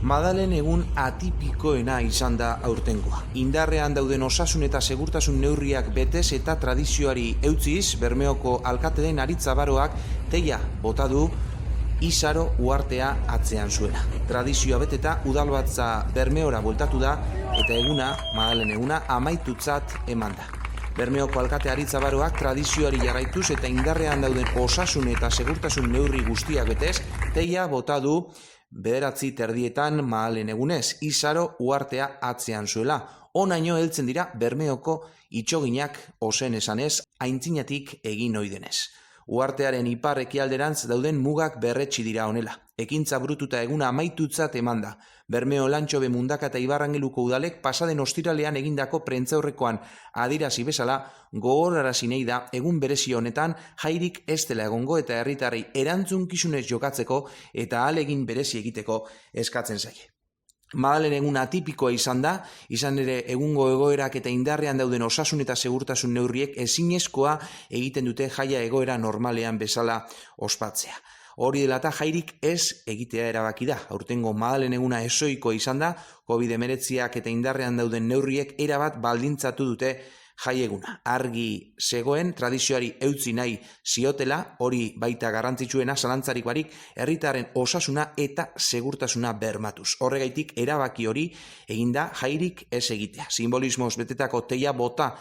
Madalen egun atipikoena izan da aurtengoa. Indarrean dauden osasun eta segurtasun neurriak betez eta tradizioari eutziz, Bermeoko alkateen Aritza Baroak teia bota du Isaro uhartea atzean zuela. Tradizioa beteta udalbatza Bermeora bueltatu da eta eguna, Madalen eguna, amaitutzat eman da. Bermeoko alkate Aritza Baroak tradizioari jarraituz eta indarrean dauden osasun eta segurtasun neurri guztiak betez, teia bota du 9:30 Madalen egunez, Isaro uhartea atzean zuela. Honaino heltzen dira Bermeoko itxoginak ozen esanez, aintzinatik egin ohi denez. Uhartearen ipar ekialderantz dauden mugak berretsi dira honela. Ekintza burututa eguna amaitutzat eman da. Bermeo Lantxobe Mundaka eta Ibarrangeluko udalek pasaden ostiralean egindako prentzaurrekoan adierazi bezala gogorarazi nahi da egun berezi honetan jairik ez dela egongo eta herritarrei erantzunkizunez jokatzeko eta ahalegin berezi egiteko eskatzen zaie. Madalen egun atipikoa izan da, izan ere egungo egoerak eta indarrean dauden osasun eta segurtasun neurriek ezinezkoa egiten dute jaia egoera normalean bezala ospatzea. Hori dela eta jairik ez egitea erabaki da. Aurtengo Madalen eguna ezoikoa izan da, COVID-19 eta indarrean dauden neurriek erabat baldintzatu dute jaieguna. Argi zegoen, tradizioari eutzi nahi ziotela, hori baita garrantzitsuena zalantzarik barik, herritarren osasuna eta segurtasuna bermatuz. Horregaitik erabaki hori eginda jairik ez egitea. Simbolismoz betetako teia bota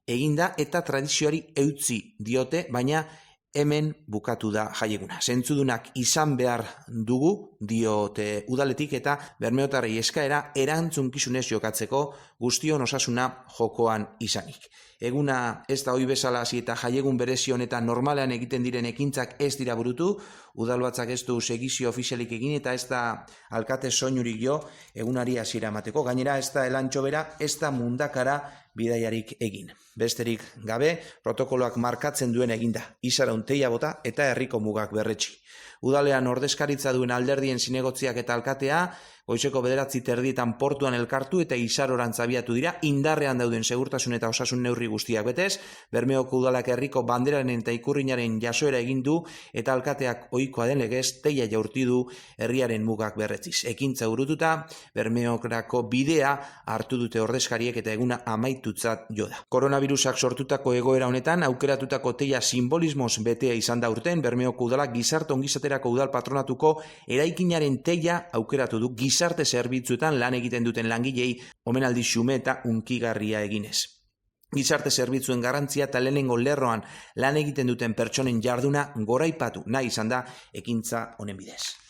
eginda eta tradizioari eutzi diote, baina hemen bukatu da jaieguna. Zentzudunak izan behar dugu, diote udaletik eta bermeotarrei eskaera erantzunkizunez jokatzeko guztion osasuna jokoan izanik. Eguna ez da ohi bezala hasi eta jaiegun berezi honetan normalean egiten diren ekintzak ez dira burutu, udalbatzak ez du segizio ofizialik egin eta ez da alkate soinurik jo egunari hasiera emateko. Gainera ez da Elantxobera, ez da Mundakara bidaiarik egin. Besterik gabe, protokoloak markatzen duen eginda, Isaro teia bota eta herriko mugak berretsi. Udalean ordezkaritza duen alderdien zinegotziak eta alkatea, goizeko 9:30 portuan elkartu eta Isarorantz abiatu dira, indarrean dauden segurtasun eta osasun neurri guztiak betez, Bermeoko udalak herriko banderaren eta ikurrinaren jasoera egin du eta alkateak ohikoa den legez teia jaurti du herriaren mugak berretziz. Ekintza burututa, Bermeokrako bidea hartu dute ordezkariek eta eguna amaitutzat jo da. Koronavirusak sortutako egoera honetan, aukeratutako teia simbolismoz betea izan da urten, Bermeoko udalak gizarte ongizaterako udal patronatuko eraikinaren teia aukeratu du gizarte zerbitzuetan lan egiten duten langilei omenaldi xume eta unkigarria eginez. Gizarte zerbitzuen garrantzia eta lehenengo lerroan lan egiten duten pertsonen jarduna goraipatu nahi izan da ekintza honen bidez.